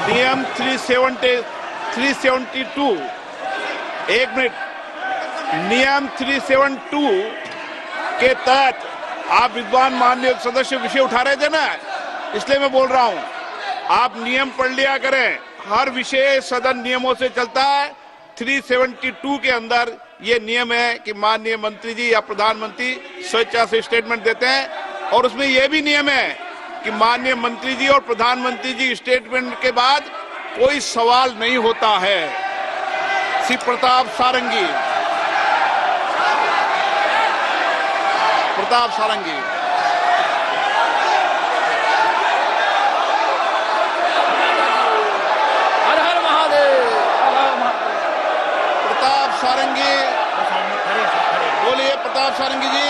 नियम 372 एक मिनट, नियम 372 के तहत आप विद्वान माननीय सदस्य विषय उठा रहे थे ना, इसलिए मैं बोल रहा हूं आप नियम पढ़ लिया करें। हर विषय सदन नियमों से चलता है। 372 के अंदर ये नियम है कि माननीय मंत्री जी या प्रधानमंत्री स्वेच्छा से स्टेटमेंट देते हैं, और उसमें यह भी नियम है कि माननीय मंत्री जी और प्रधानमंत्री जी स्टेटमेंट के बाद कोई सवाल नहीं होता है। श्री प्रताप सारंगी, हर हर महादेव। प्रताप सारंगी बोलिए। प्रताप सारंगी जी।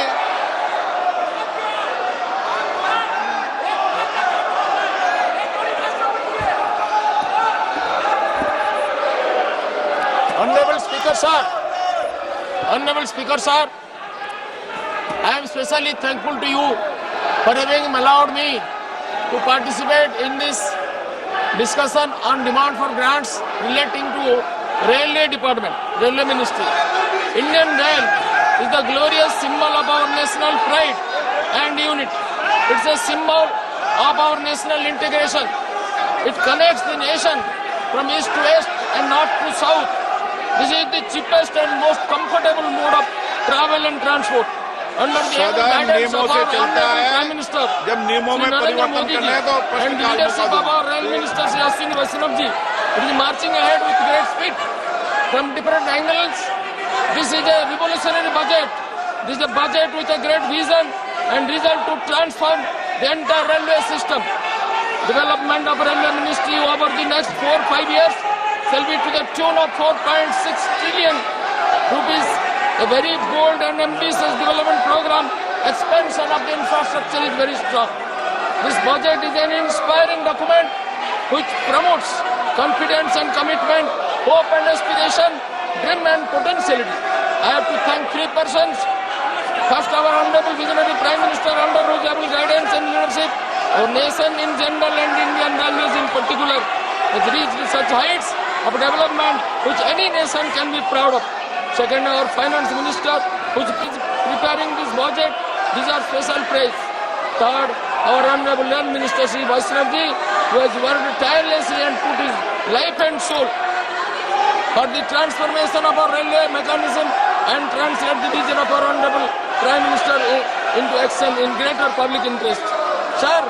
Honorable Speaker sir, I am specially thankful to you for having allowed me to participate in this discussion on demand for grants relating to Railway Department, Railway Ministry. Indian Rail is the glorious symbol of our national pride and unity. It's a symbol of our national integration. It connects the nation from east to west and north to south. This is the cheapest and most comfortable mode of travel and transport. Under the guidance of our Honorable Prime Minister, जब नियमों में परिवर्तन करना है तो and the leadership of our Rail Minister Shri Ashwini Vaishnav ji, it is marching ahead with great speed from different angles. This is a revolutionary budget. This is a budget with a great vision and result to transform the entire railway system. Development of Railway Ministry over the next 4-5 years shall be to the tune of 4.6 trillion rupees. A very bold and ambitious development program. Expansion of the infrastructure is very strong. This budget is an inspiring document which promotes confidence and commitment, hope and aspiration, dream and potentiality. I have to thank three persons. First, our Honorable Visionary Prime Minister, under whose able guidance and leadership, our nation in general and Indian Railways in particular has reached such heights of development which any nation can be proud of. Second, our Finance Minister, who is preparing this budget, deserves special praise. Third, our Honorable Rail Minister Shri Vaishnav ji, who has worked tirelessly and put his life and soul for the transformation of our railway mechanism and translate the vision of our Honorable Prime Minister into action in greater public interest. Sir,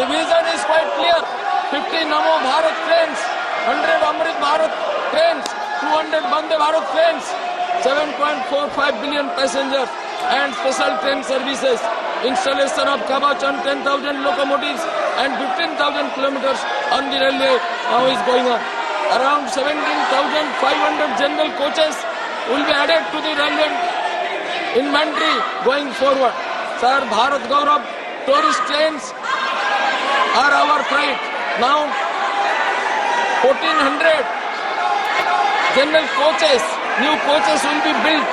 the vision is quite clear. 50 Namo Bharat trains, 100 Amrit Bharat trains, 200 Vande Bharat trains, 7.45 billion passengers and special train services. Installation of Kavach on 10,000 locomotives and 15,000 kilometers on the railway now is going on. Around 17,500 general coaches will be added to the railway inventory going forward. Sir, Bharat Gaurav tourist trains are our pride. Now 1,400 general coaches, new coaches will be built,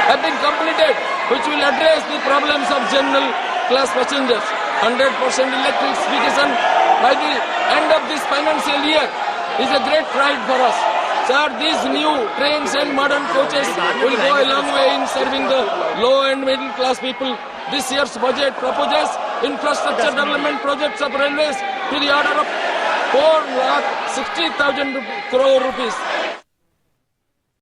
have been completed, which will address the problems of general class passengers. 100% electrification by the end of this financial year is a great pride for us. Sir, these new trains and modern coaches will go a long way in serving the low and middle class people. This year's budget proposes infrastructure development projects of railways to the order of 4,60,000 crore rupees.